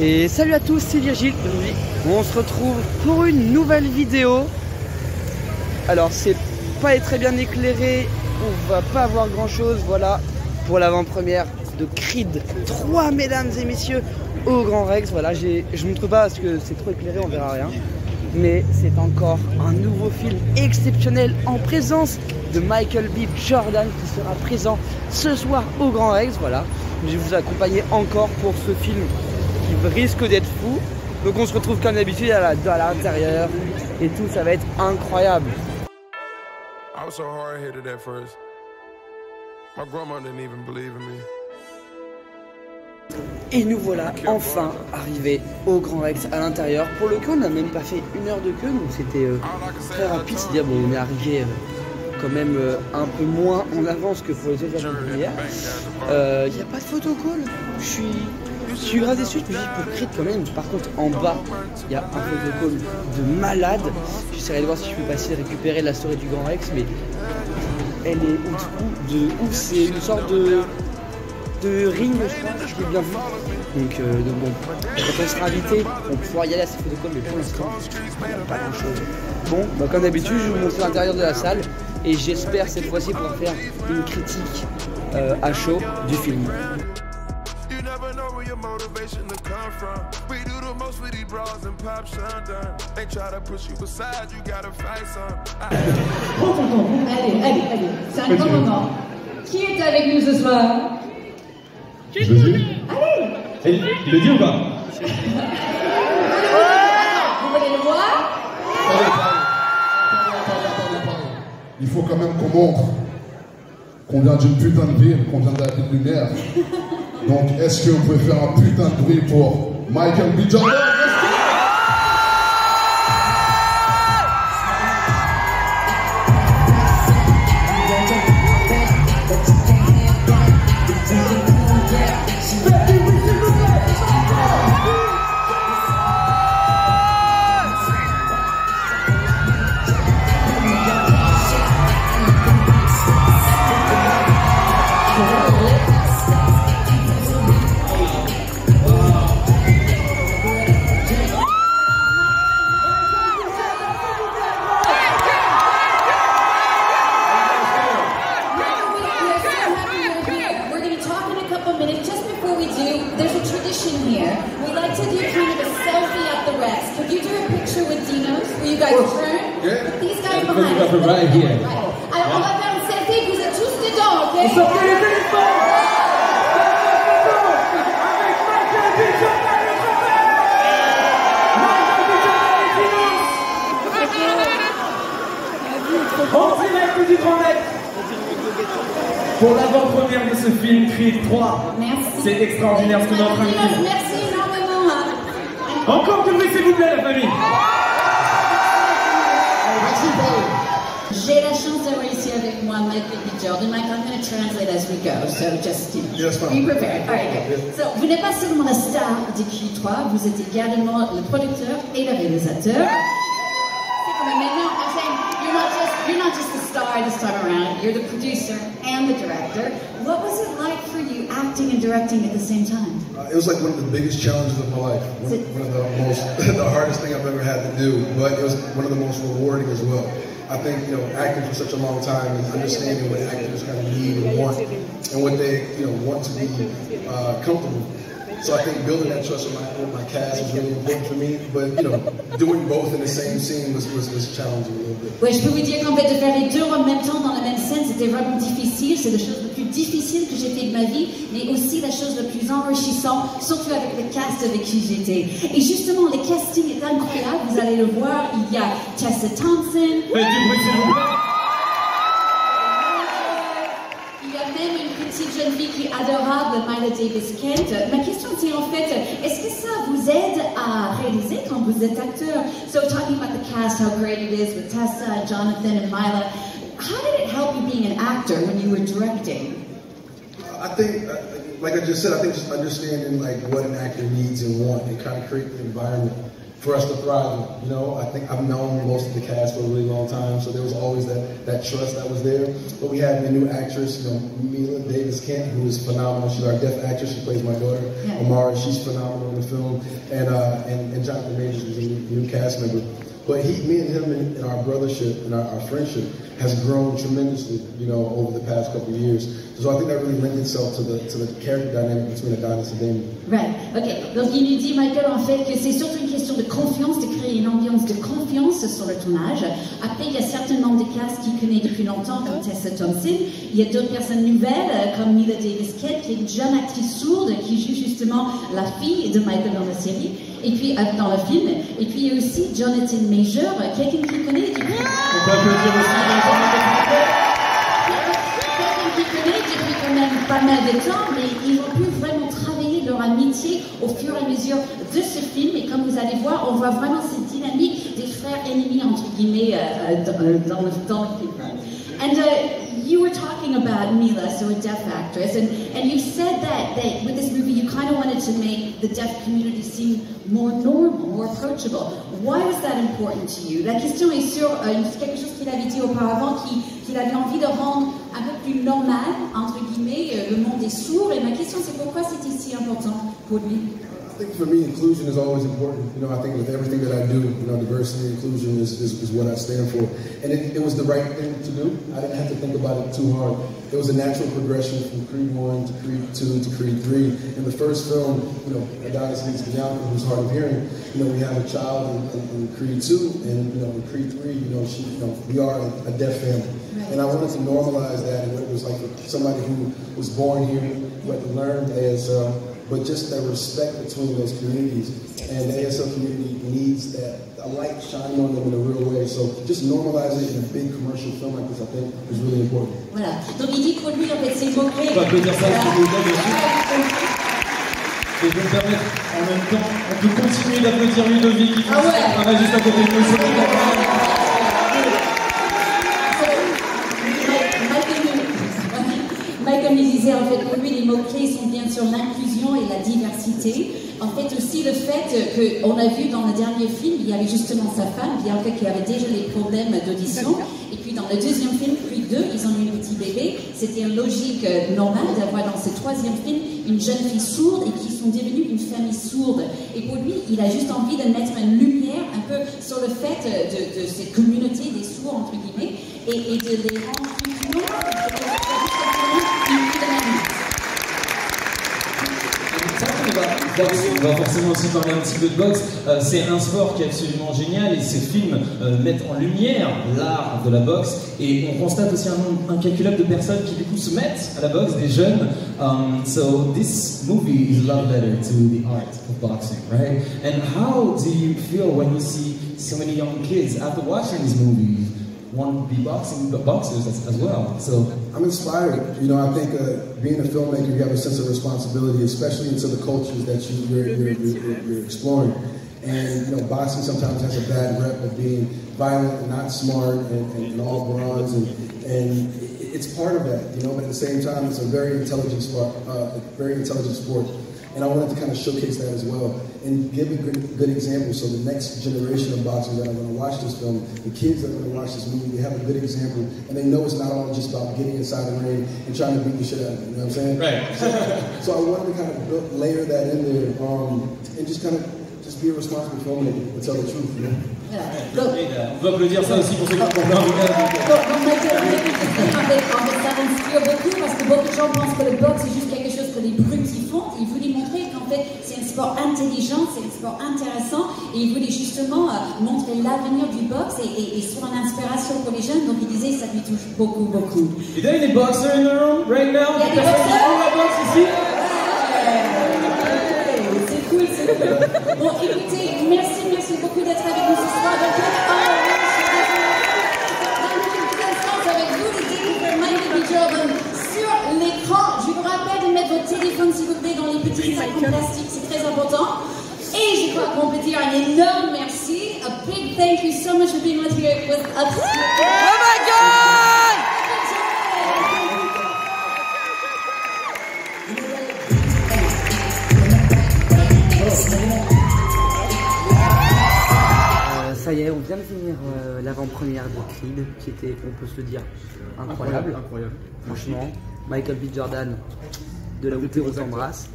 Et salut à tous, c'est Virgile. Aujourd'hui, on se retrouve pour une nouvelle vidéo. Alors, c'est pas très bien éclairé, on va pas voir grand chose. Voilà, pour l'avant-première de Creed 3, mesdames et messieurs, au Grand Rex. Voilà, je montre pas parce que c'est trop éclairé, on verra rien. Mais c'est encore un nouveau film exceptionnel en présence de Michael B. Jordan qui sera présent ce soir au Grand Rex. Voilà, je vais vous accompagner encore pour ce film qui risque d'être fou. Donc on se retrouve comme d'habitude à l'intérieur et tout, ça va être incroyable. Et nous voilà enfin arrivés au Grand Rex à l'intérieur. Pour le coup, on n'a même pas fait une heure de queue, donc c'était très rapide. C'est-à-dire, bon, on est arrivé quand même un peu moins en avance que pour les autres hier. Il n'y a pas de photocall. Je suis grave déçu, je me dis pour Creed quand même. Par contre, en bas, il y a un photocall de malade. J'essaierai de voir si je peux passer récupérer la story du Grand Rex, mais elle est de ouf. C'est une sorte de ring, je crois, je l'ai bien vu. Donc bon, quand on sera invité, on pourra y aller à ces photocalls, mais pour l'instant, il n'y a pas grand chose. Bon, bah, comme d'habitude, je vais vous montrer l'intérieur de la salle et j'espère cette fois-ci pouvoir faire une critique à chaud du film. Allez, c'est un grand moment. Qui est avec nous ce soir? Je le dis. Allez. Il le dit ou pas? Vous voulez le voir? Il faut quand même qu'on montre qu'on vient d'une putain de ville, qu'on vient de la ville lunaire. Donc, est-ce que vous pouvez faire un putain de bruit pour Michael B. Jordan? Right here. Alors, on va faire une selfie, vous êtes tous dedans, ok? On sortait les téléphones! Avec Michael B. Jordan le Grand Rex! En direct du Grand Rex! Pour l'avant-première de ce film, Creed 3. Merci. C'est extraordinaire ce qu'on est en train de vivre. Merci énormément. Encore du bruit, s'il vous plaît, la famille! J'ai la chance d'avoir ici avec moi Michael B. Jordan. Mike, I'm going to translate as we go, so just be prepared. All right, good. So, vous n'êtes pas seulement la star de Creed 3, vous êtes également le producteur et le réalisateur. C'est comme maintenant, I'm saying, you're not just the star this time around, you're the producer and the director. What was it like for you acting and directing at the same time? It was like one of the biggest challenges of my life. One of the most, the hardest thing I've ever had to do, but it was one of the most rewarding as well. I think, acting for such a long time and understanding what actors kind of need and want and what they, want to be comfortable. So I think building that trust with my cast was really important for me. But, doing both in the same scene was challenging a little bit. Oui, je peux vous dire qu'en fait, de faire les deux en même temps dans la même scène, c'était vraiment difficile. C'est la chose la plus difficile que j'ai fait de ma vie, mais aussi la chose la plus enrichissante, surtout avec le cast avec qui j'étais. Et justement, le casting est incroyable. Vous allez le voir. Il y a Tessa Thompson. Faites du bruit, s'il vous plaît. Il y a même une petite jeune fille qui est adorable, Myla Davis-Kent. Ma question c'est en fait, est-ce que ça vous aide à réaliser quand vous êtes acteur? So talking about the cast, how great it is with Tessa and Jonathan and Myla, how did it help you being an actor when you were directing? I think, like I just said, I think just understanding what an actor needs and wants and kind of create the environment for us to thrive in. You know, I think I've known most of the cast for a really long time, so there was always that trust that was there. But we had a new actress, you know, Mila Davis-Kent, who is phenomenal. She's our deaf actress. She plays my daughter, Amara. She's phenomenal in the film. And Jonathan Majors was a new cast member. But me and him and our brothership and our friendship has grown tremendously, you know, over the past couple of years. So I think that really lends itself to the character dynamic between Adonis and Damien. Right, ok. Donc il nous dit, Michael, en fait, que c'est surtout une question de confiance, de créer une ambiance de confiance sur le tournage. Après, il y a certains membres de cast qui connaissent depuis longtemps, comme Tessa Thompson. Il y a d'autres personnes nouvelles, comme Mila Davis-Kent, qui est une jeune actrice sourde, qui joue justement la fille de Michael dans la série, et puis dans le film. Et puis il y a aussi Jonathan Major, quelqu'un qui connaît depuis... On peut applaudir aussi quelqu'un qui connaît depuis quand même pas mal de temps, mais ils ont pu vraiment travailler leur amitié au fur et à mesure de ce film. Et comme vous allez voir, on voit vraiment cette dynamique des frères ennemis, entre guillemets, dans le film. And you were talking about Mila, so a deaf actress, and you said that with this movie you kind of wanted to make the deaf community seem more normal, more approachable. Why was that important to you? La question est sur quelque chose qu'il avait dit auparavant, qu'il avait envie de rendre un peu plus normal, entre guillemets, le monde des sourds. Et ma question c'est pourquoi c'était si important pour lui? I think for me, inclusion is always important. You know, I think with everything that I do, you know, diversity and inclusion is what I stand for. And it was the right thing to do. I didn't have to think about it too hard. It was a natural progression from Creed 1 to Creed 2 to Creed 3. In the first film, you know, Adonis meets Bianca, who's hard of hearing. You know, we have a child in Creed 2, and, you know, in Creed 3, you know, we are a deaf family. And I wanted to normalize that and what it was like for somebody who was born here, who had to learn ASL, but just that respect between those communities. And the ASL community needs that, a light shining on them in a real way. So just normalize it in a big commercial film like this, I think, is really important. Voilà. Donc il dit que pour lui, en fait, c'est moqué. On peut dire ça, s'il vous plaît, bien sûr. Et je vais me permettre, en même temps, on peut continuer d'applaudir Ludovic qui travaille juste à côté de nous. Comme il disait, en fait, pour lui, les mots-clés sont bien sûr l'inclusion et la diversité. En fait, aussi le fait qu'on a vu dans le dernier film, il y avait justement sa femme, Bianca, qui avait déjà les problèmes d'audition. Et puis dans le deuxième film, Creed 2, ils ont eu un petit bébé. C'était une logique normale d'avoir dans ce troisième film une jeune fille sourde et qui sont devenues une famille sourde. Et pour lui, il a juste envie de mettre une lumière un peu sur le fait de cette communauté des sourds, entre guillemets, et de les rendre plus On va forcément aussi parler un petit peu de boxe. C'est un sport qui est absolument génial et ces films mettent en lumière l'art de la boxe. Et on constate aussi un nombre incalculable de personnes qui du coup se mettent à la boxe, des jeunes. So this movie is a love letter to the art of boxing, right? And how do you feel when you see so many young kids after watching this movie want to be boxers as well? So I'm inspired. You know, I think being a filmmaker, you have a sense of responsibility, especially into the cultures that you're exploring. And you know, boxing sometimes has a bad rep of being violent and not smart and all bronze, and it's part of that. You know, but at the same time, it's a very intelligent sport. And I wanted to kind of showcase that as well and give a good example. So the next generation of boxers that are going to watch this film, the kids that are going to watch this movie, they have a good example. And they know it's not all just about getting inside the ring and trying to beat the shit out of them. You know what I'm saying? Right. So I wanted to kind of layer that in there and just kind of just be a responsible filmmaker and tell the truth, you know? On peut applaudir ça aussi pour ceux qui ont compris. Ça m'inspire beaucoup parce que beaucoup de gens pensent que le boxe c'est juste quelque chose que les brutes y font. Il voulait montrer qu'en fait c'est un sport intelligent, c'est un sport intéressant et il voulait justement montrer l'avenir du boxe et soit une inspiration pour les jeunes. Donc il disait ça lui touche beaucoup. Il y a des boxers in the room right now? Il y a des boxeurs? La boxe ici? C'est cool. Bon, écoutez, merci beaucoup d'être avec nous ce soir. Donc, dans quelques instants avec vous, de découvrir Michael B. Jordan sur l'écran. Je vous rappelle de mettre votre téléphone, s'il vous plaît, dans les petits sacs en plastique, c'est très important. Et je crois qu'on peut dire un énorme merci. A big thank you so much for being with us. Oh my God! Ça y est, on vient de finir l'avant-première de Creed, qui était, on peut se le dire, incroyable. Franchement, Michael B. Jordan, de la hauteur on t'embrasse.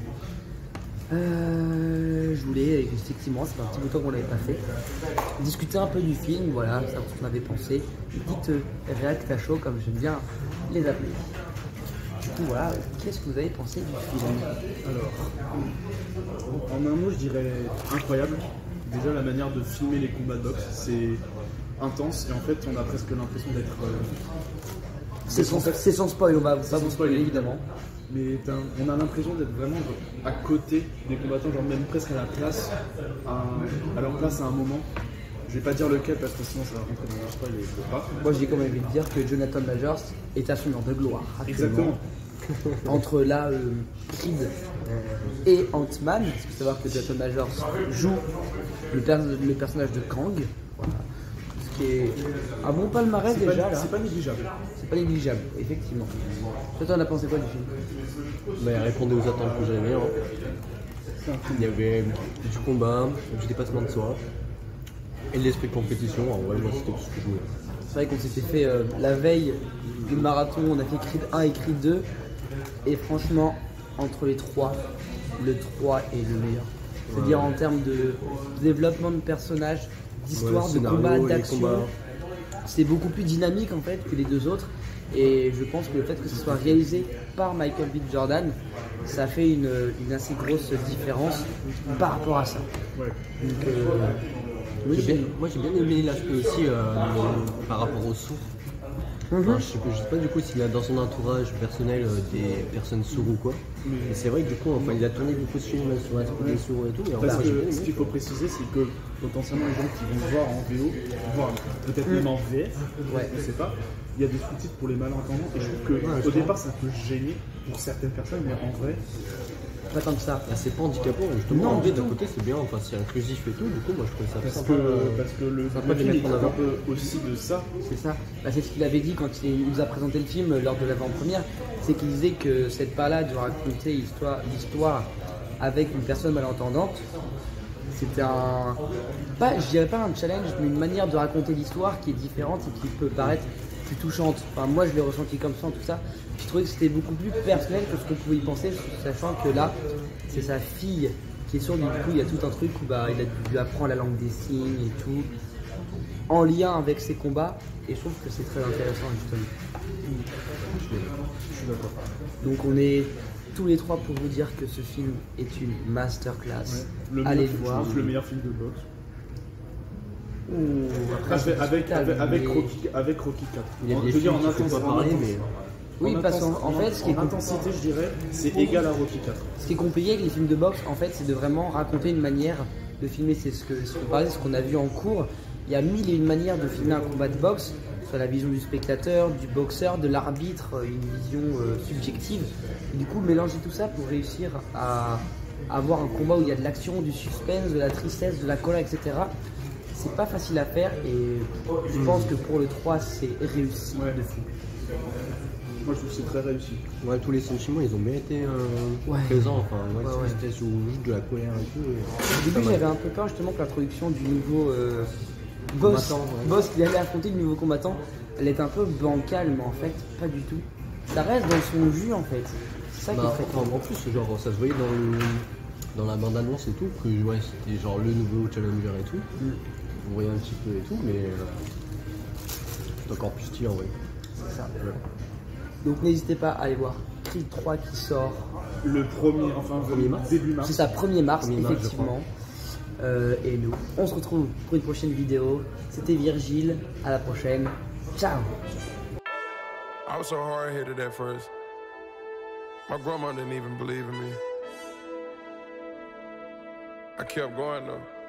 Je voulais, effectivement, c'est un petit bout de temps qu'on l'avait pas fait, discuter un peu du film, voilà, savoir ce qu'on avait pensé. Une petite réact à chaud, comme j'aime bien les appeler. Du coup, voilà, qu'est-ce que vous avez pensé du film? Alors, en un mot, je dirais incroyable. Déjà, la manière de filmer les combats de boxe, c'est intense et en fait, on a presque l'impression d'être. C'est sans spoil, on va pas vous spoiler évidemment. Mais on a l'impression d'être vraiment à côté des combattants, genre même presque à la place, à leur place à un moment. Je vais pas dire lequel parce que sinon ça va rentrer dans le spoil et je peux pas. Moi j'ai quand même envie de dire que Jonathan Majors est à son heure de gloire. Exactement. Entre là, Creed et Ant-Man, parce qu'il faut savoir que Jonathan Majors joue le personnage de Kang. Voilà. Ce qui est un bon palmarès déjà là. C'est pas négligeable. C'est pas négligeable, effectivement. Toi t'en as pensé quoi du film? Bah, il répondait aux attentes que j'avais. Hein. Il y avait du combat, du dépassement de soi et de l'esprit de compétition. En vrai, moi c'était tout ce que je voulais. C'est vrai qu'on s'était fait la veille du marathon, on a fait Creed 1 et Creed 2. Et franchement, entre les trois, le 3 est le meilleur. C'est-à-dire en termes de développement de personnages, d'histoire, de combat, d'action. C'est beaucoup plus dynamique en fait que les deux autres. Et je pense que le fait que ce soit réalisé par Michael B. Jordan, ça fait une assez grosse différence par rapport à ça. Ouais. Donc, Moi j'ai bien aimé l'aspect aussi par rapport aux sourds. Enfin, je sais pas du coup s'il a dans son entourage personnel des personnes sourdes ou quoi. Mais c'est vrai que du coup il a tourné beaucoup de films sur l'aspect des sourds et tout. Mais parce que ce qu'il faut préciser, c'est que potentiellement les gens qui vont le voir en VO, voire peut-être même en VF, je sais pas, il y a des sous-titres pour les malentendants et je trouve qu'au départ ça peut gêner pour certaines personnes, mais en vrai. pas tant que ça. Bah, c'est pas handicapant, justement. Non, En vrai, du d'un tout. côté, c'est bien, enfin, c'est inclusif et tout. Du coup, moi, je trouve ça Parce sympa. que le sympa de les film mettre en il avant. un peu aussi de ça. C'est ça. Bah, c'est ce qu'il avait dit quand il nous a présenté le film lors de l'avant-première. C'est qu'il disait que cette balade de raconter l'histoire avec une personne malentendante, c'était je dirais pas un challenge, mais une manière de raconter l'histoire qui est différente et qui peut paraître plus touchante. Enfin, moi, je l'ai ressenti comme ça, en tout ça. Je trouvais que c'était beaucoup plus personnel que ce qu'on pouvait y penser, sachant que là, c'est sa fille qui est sourde. Du coup, il y a tout un truc où il a dû apprendre la langue des signes et tout, en lien avec ses combats. Et je trouve que c'est très intéressant, justement. Je suis d'accord. Donc, on est tous les trois pour vous dire que ce film est une masterclass. Allez le voir. Je pense le meilleur film de boxe. Après, Avec Rocky 4. Il y a Je des veux dire, films en qui font pas intensité, parler, mais. oui, parce qu'en fait, ce qui est intensité, je dirais, c'est égal à Rocky 4. Ce qui est compliqué avec les films de boxe, en fait, c'est de vraiment raconter une manière de filmer. C'est ce qu'on a vu en cours. Il y a mille et une manières de filmer un combat de boxe, soit la vision du spectateur, du boxeur, de l'arbitre, une vision subjective. Et du coup, mélanger tout ça pour réussir à avoir un combat où il y a de l'action, du suspense, de la tristesse, de la colère, etc. C'est pas facile à faire et je pense que pour le 3, c'est réussi de fou. Moi, je trouve que c'est très réussi. Ouais, tous les sentiments, ils ont bien été présents. Enfin, c'était sur juste de la colère et tout. Au début, j'avais un peu peur justement que l'introduction du nouveau boss qui allait affronter le nouveau combattant, elle est un peu bancale, mais en fait, pas du tout. Ça reste dans son jus en fait. C'est ça qui est très cool. En plus, genre, ça se voyait dans la bande-annonce et tout, que c'était genre le nouveau challenger et tout. Vous voyez un petit peu et tout, mais c'est encore plus stylé en vrai. C'est ça. Donc n'hésitez pas à aller voir Creed 3 qui sort Le premier, enfin, 1er mars. Début mars. C'est ça, 1er mars, 1er mars, effectivement. Et nous, on se retrouve pour une prochaine vidéo. C'était Virgile, à la prochaine. Ciao. I was so hard-headed at first. My grandma didn't even believe in me. I kept going though.